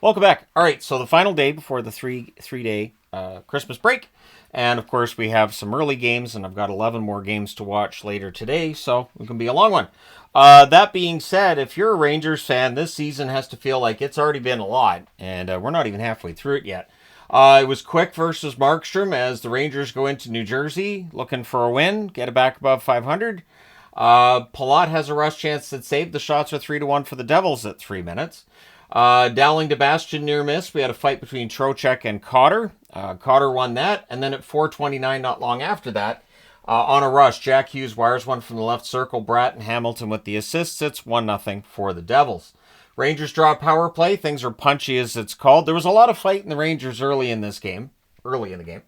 Welcome back. All right, so the final day before the three-day Christmas break. And, of course, we have some early games, and I've got 11 more games to watch later today, so it can be a long one. That being said, if you're a Rangers fan, this season has to feel like it's already been a lot, and we're not even halfway through it yet. It was Quick versus Markstrom as the Rangers go into New Jersey looking for a win, get it back above 500. Palat has a rush chance that saved. The shots are 3-1 for the Devils at 3 minutes. Dowling to Bastian near miss. We had a fight between Trocheck and Cotter. Cotter won that, and then at 4:29, not long after that, on a rush, Jack Hughes wires one from the left circle. Bratt and Hamilton with the assists. It's 1-0 for the Devils. Rangers draw power play. Things are punchy, as it's called. There was a lot of fight in the Rangers early in the game.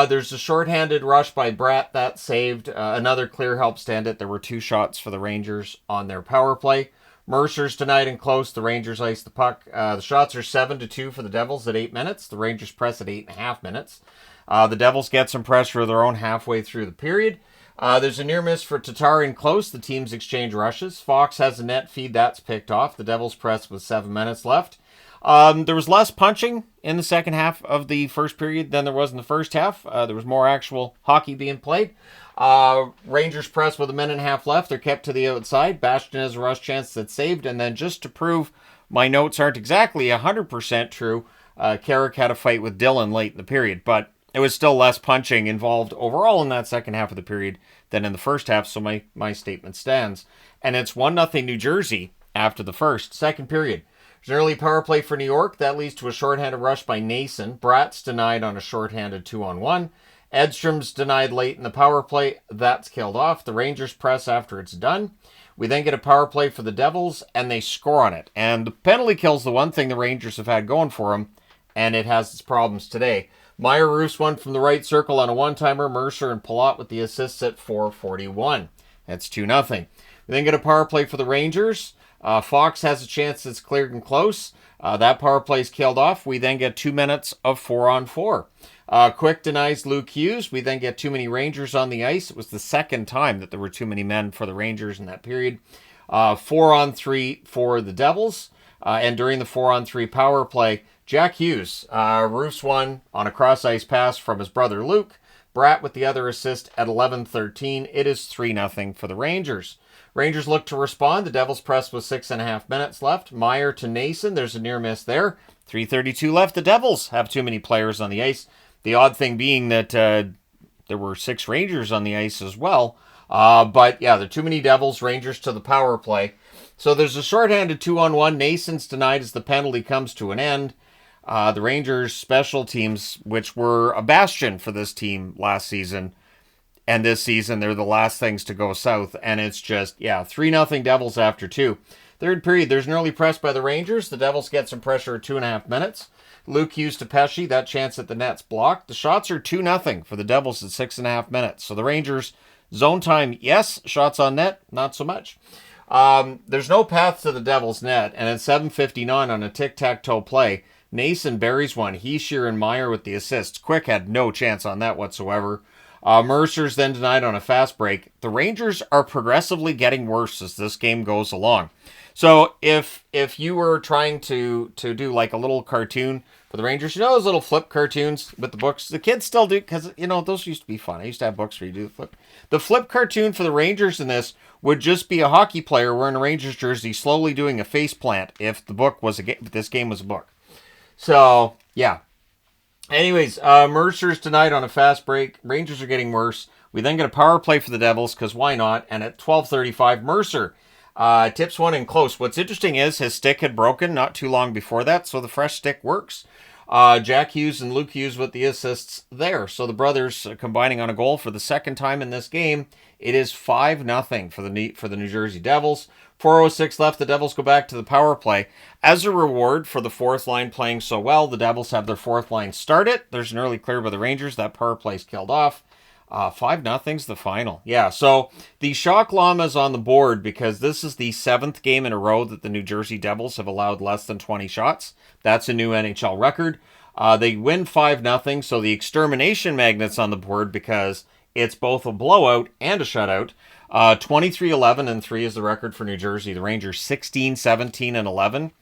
There's a shorthanded rush by Bratt that saved. Another clear helps to end it. There were 2 shots for the Rangers on their power play. Mercer's denied and close. The Rangers ice the puck. The shots are 7-2 for the Devils at 8 minutes. The Rangers press at 8.5 minutes. The Devils get some pressure of their own halfway through the period. There's a near miss for Tatar in close. The teams exchange rushes. Fox has a net feed. That's picked off. The Devils press with 7 minutes left. There was less punching in the second half of the first period than there was in the first half. There was more actual hockey being played. Rangers press with 1.5 minutes left. They're kept to the outside. Bastian has a rush chance that's saved. And then just to prove my notes aren't exactly 100% true, Carrick had a fight with Dillon late in the period. But it was still less punching involved overall in that second half of the period than in the first half. So my statement stands. And it's 1-0 New Jersey after the first. Second period. There's an early power play for New York. That leads to a shorthanded rush by Nason. Bratt's denied on a shorthanded 2-on-1. Edstrom's denied late in the power play. That's killed off. The Rangers press after it's done. We then get a power play for the Devils, and they score on it. And the penalty kill's the one thing the Rangers have had going for them, and it has its problems today. Meyer roofs one from the right circle on a one-timer. Mercer and Palat with the assists at 4:41. That's 2-0. We then get a power play for the Rangers. Fox has a chance that's cleared and close. That power play is killed off. We then get 2 minutes of 4-on-4. Quick denies Luke Hughes. We then get too many Rangers on the ice. It was the second time that there were too many men for the Rangers in that period. 4-on-3 for the Devils. And during the 4-on-3 power play, Jack Hughes roofs one on a cross-ice pass from his brother Luke. Bratt with the other assist at 11:13. It is 3-0 for the Rangers. Rangers look to respond. The Devils press with 6.5 minutes left. Meyer to Nason. There's a near miss there. 3:32 left. The Devils have too many players on the ice. The odd thing being that there were 6 Rangers on the ice as well. But yeah, there are too many Devils. Rangers to the power play. So there's a shorthanded 2-on-1. Nason's denied as the penalty comes to an end. The Rangers special teams, which were a bastion for this team last season, and this season, they're the last things to go south. And it's just, 3-0 Devils after 2. Third period, there's an early press by the Rangers. The Devils get some pressure at 2.5 minutes. Luke Hughes to Pesce. That chance at the net's blocked. The shots are 2-0 for the Devils at 6.5 minutes. So the Rangers, zone time, yes. Shots on net, not so much. There's no path to the Devils' net. And at 7:59 on a tic-tac-toe play, Nason buries one. Heischer and Meyer with the assists. Quick had no chance on that whatsoever. Mercer's then denied on a fast break. The Rangers are progressively getting worse as this game goes along. So if you were trying to do like a little cartoon for the Rangers, those little flip cartoons with the books, the kids still do, because, those used to be fun. I used to have books where you do the flip. The flip cartoon for the Rangers in this would just be a hockey player wearing a Rangers jersey slowly doing a face plant if the book was if this game was a book. So, yeah. Anyways, Mercer's denied on a fast break. Rangers are getting worse. We then get a power play for the Devils, because why not? And at 12:35, Mercer tips one in close. What's interesting is his stick had broken not too long before that, so the fresh stick works. Jack Hughes and Luke Hughes with the assists there. So the brothers combining on a goal for the second time in this game. It is 5-0 for the New Jersey Devils. 4:06 left. The Devils go back to the power play. As a reward for the fourth line playing so well, the Devils have their fourth line start it. There's an early clear by the Rangers. That power play's killed off. 5-0's the final. Yeah, so the Shock Llama's on the board because this is the 7th game in a row that the New Jersey Devils have allowed less than 20 shots. That's a new NHL record. They win 5-0, so the Extermination Magnet's on the board because it's both a blowout and a shutout. 23-11-3 is the record for New Jersey. The Rangers 16-17-11.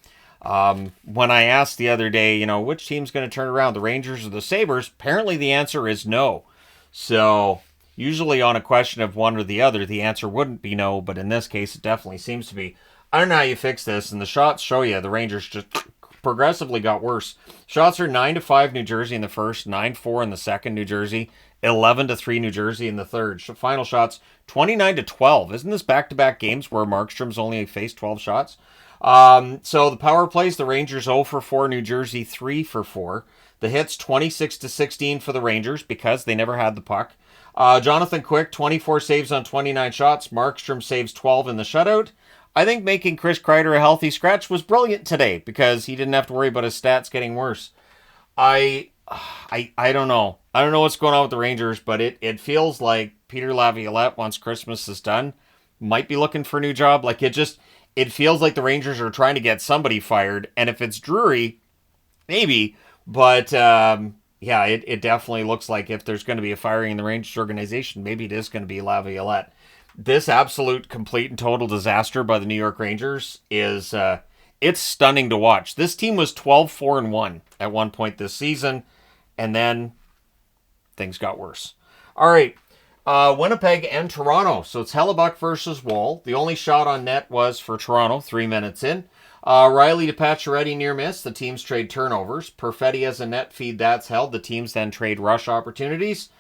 When I asked the other day, which team's going to turn around, the Rangers or the Sabres, apparently the answer is no. So usually on a question of one or the other, the answer wouldn't be no, but in this case, it definitely seems to be. I don't know how you fix this, and the shots show you the Rangers just progressively got worse. Shots are 9-5 New Jersey in the first, 9-4 in the second New Jersey, 11-3 New Jersey in the third. Final shots 29-12. Isn't this back-to-back games where Markstrom's only faced 12 shots? So the power plays, the Rangers 0 for 4, New Jersey 3 for 4. The hits 26-16 for the Rangers because they never had the puck. Jonathan Quick 24 saves on 29 shots. Markstrom saves 12 in the shutout. I think making Chris Kreider a healthy scratch was brilliant today because he didn't have to worry about his stats getting worse. I don't know. I don't know what's going on with the Rangers, but it feels like Peter Laviolette, once Christmas is done, might be looking for a new job. Like it feels like the Rangers are trying to get somebody fired, and if it's Drury, maybe. But yeah, it definitely looks like if there's going to be a firing in the Rangers organization, maybe it is going to be Laviolette. This absolute, complete, and total disaster by the New York Rangers is it's stunning to watch. This team was 12-4-1 at one point this season, and then things got worse. All right, Winnipeg and Toronto. So it's Hellebuck versus Wall. The only shot on net was for Toronto 3 minutes in. Riley to Pacioretty near miss. The teams trade turnovers. Perfetti has a net feed that's held. The teams then trade rush opportunities.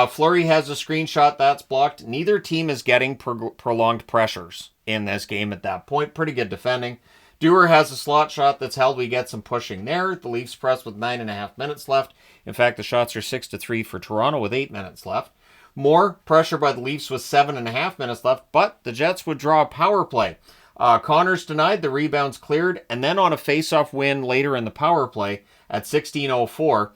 Fleury has a screenshot that's blocked. Neither team is getting prolonged pressures in this game at that point. Pretty good defending. Dewar has a slot shot that's held. We get some pushing there. The Leafs press with 9.5 minutes left. In fact, the shots are 6-3 for Toronto with 8 minutes left. More pressure by the Leafs with 7.5 minutes left, but the Jets would draw a power play. Connors denied, the rebounds cleared, and then on a face-off win later in the power play at 16:04,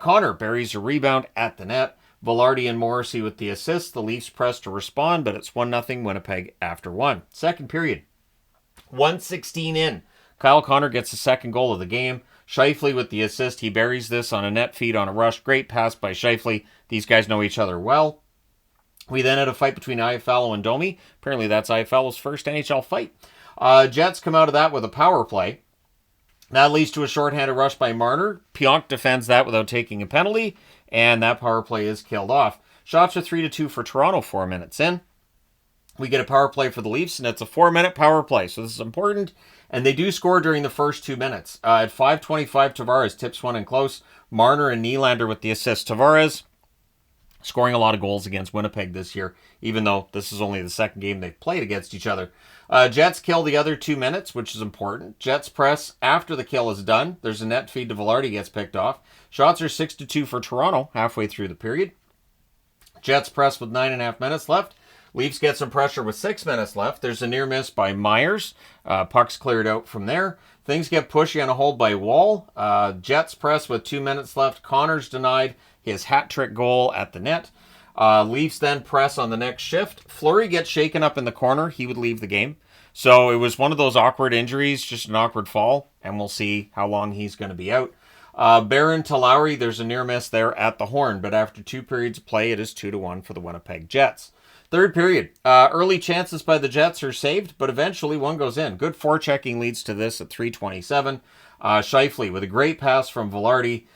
Connor buries a rebound at the net. Velarde and Morrissey with the assist. The Leafs press to respond, but it's 1-0 Winnipeg after one. Second period, 1:16 in. Kyle Connor gets the second goal of the game. Scheifele with the assist. He buries this on a net feed on a rush. Great pass by Scheifele. These guys know each other well. We then had a fight between Iafallo and Domi. Apparently that's Iafallo's first NHL fight. Jets come out of that with a power play. That leads to a shorthanded rush by Marner. Pionk defends that without taking a penalty, and that power play is killed off. Shots are 3-2 for Toronto 4 minutes in. We get a power play for the Leafs, and it's a 4-minute power play, so this is important. And they do score during the first 2 minutes. At 5:25, Tavares tips one in close. Marner and Nylander with the assist. Tavares scoring a lot of goals against Winnipeg this year, even though this is only the second game they've played against each other. Jets kill the other 2 minutes, which is important. Jets press after the kill is done. There's a net feed to Velarde, gets picked off. Shots are 6-2 for Toronto halfway through the period. Jets press with 9.5 minutes left. Leafs get some pressure with 6 minutes left. There's a near miss by Myers. Puck's cleared out from there. Things get pushy on a hold by Wall. Jets press with 2 minutes left. Connors denied his hat-trick goal at the net. Leafs then press on the next shift. Fleury gets shaken up in the corner. He would leave the game. So it was one of those awkward injuries, just an awkward fall, and we'll see how long he's going to be out. Barron to Lowry, there's a near miss there at the horn, but after 2 periods of play, it is 2-1 for the Winnipeg Jets. Third period, early chances by the Jets are saved, but eventually one goes in. Good forechecking leads to this at 3:27. Scheifele with a great pass from Velarde.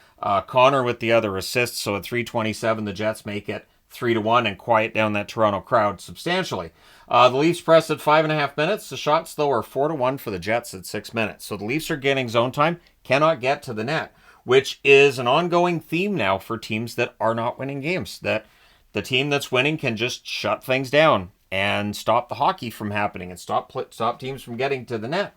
Connor with the other assists, so at 3:27, the Jets make it 3-1 and quiet down that Toronto crowd substantially. The Leafs press at 5.5 minutes. The shots, though, are 4-1 for the Jets at 6 minutes. So the Leafs are getting zone time, cannot get to the net, which is an ongoing theme now for teams that are not winning games. That the team that's winning can just shut things down and stop the hockey from happening and stop teams from getting to the net.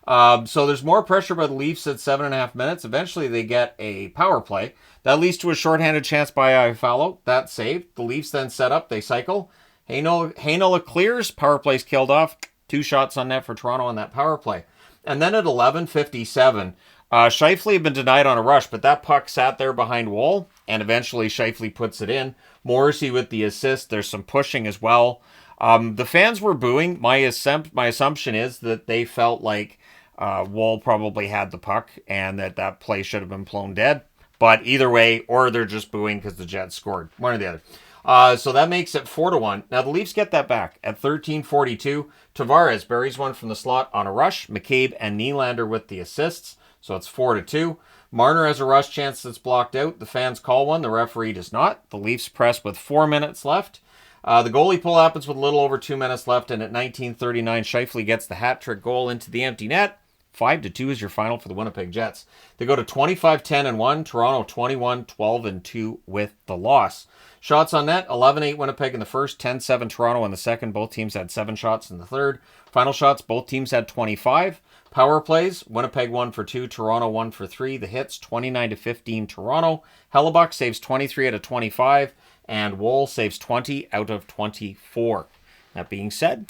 So there's more pressure by the Leafs at 7.5 minutes. Eventually they get a power play. That leads to a shorthanded chance by Iafallo. That's saved. The Leafs then set up. They cycle. Heinola clears. Power play's killed off. 2 shots on net for Toronto on that power play. And then at 11:57, Scheifele had been denied on a rush, but that puck sat there behind Wall, and eventually Scheifele puts it in. Morrissey with the assist. There's some pushing as well. The fans were booing. My assumption is that they felt like Wall probably had the puck and that play should have been blown dead. But either way, or they're just booing because the Jets scored. One or the other. So that makes it 4-1. Now the Leafs get that back at 13:42. Tavares buries one from the slot on a rush. McCabe and Nylander with the assists. So it's 4-2. Marner has a rush chance that's blocked out. The fans call one. The referee does not. The Leafs press with 4 minutes left. The goalie pull happens with a little over 2 minutes left, and at 19:39, Scheifele gets the hat trick goal into the empty net. 5-2 is your final for the Winnipeg Jets. They go to 25-10-1. Toronto 21-12-2 with the loss. Shots on net, 11-8 Winnipeg in the first, 10-7 Toronto in the second. Both teams had 7 shots in the third. Final shots, both teams had 25. Power plays, Winnipeg 1 for 2, Toronto 1 for 3. The hits, 29-15 Toronto. Hellebuck saves 23 out of 25, and Woll saves 20 out of 24. That being said,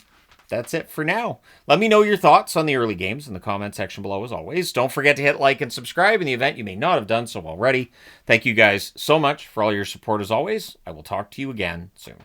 that's it for now. Let me know your thoughts on the early games in the comment section below as always. Don't forget to hit like and subscribe in the event you may not have done so already. Thank you guys so much for all your support as always. I will talk to you again soon.